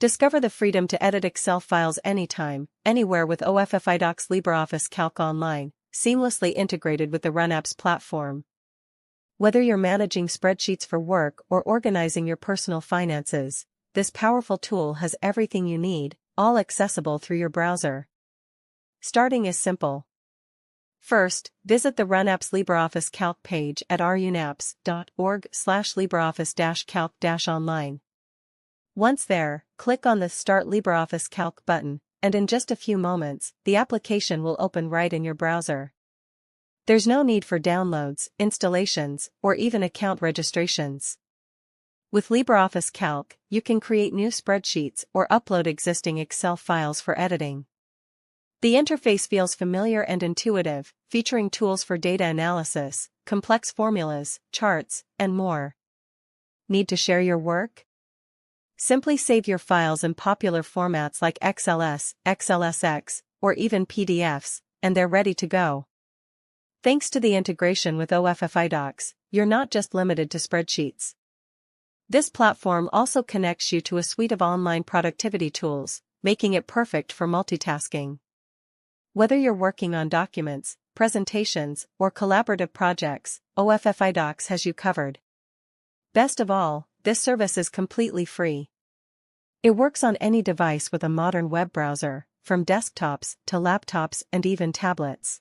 Discover the freedom to edit Excel files anytime, anywhere with OffiDocs LibreOffice Calc Online, seamlessly integrated with the RunApps platform. Whether you're managing spreadsheets for work or organizing your personal finances, this powerful tool has everything you need, all accessible through your browser. Starting is simple. First, visit the RunApps LibreOffice Calc page at runapps.org/LibreOffice-Calc-Online. Once there, click on the Start LibreOffice Calc button, and in just a few moments, the application will open right in your browser. There's no need for downloads, installations, or even account registrations. With LibreOffice Calc, you can create new spreadsheets or upload existing Excel files for editing. The interface feels familiar and intuitive, featuring tools for data analysis, complex formulas, charts, and more. Need to share your work? Simply save your files in popular formats like XLS, xlsx, or even PDFs, and they're ready to go. Thanks to the integration with OffiDocs, you're not just limited to spreadsheets. This platform also connects you to a suite of online productivity tools, making it perfect for multitasking. Whether you're working on documents, presentations, or collaborative projects, OffiDocs has you covered. Best of all, this service is completely free. It works on any device with a modern web browser, from desktops to laptops and even tablets.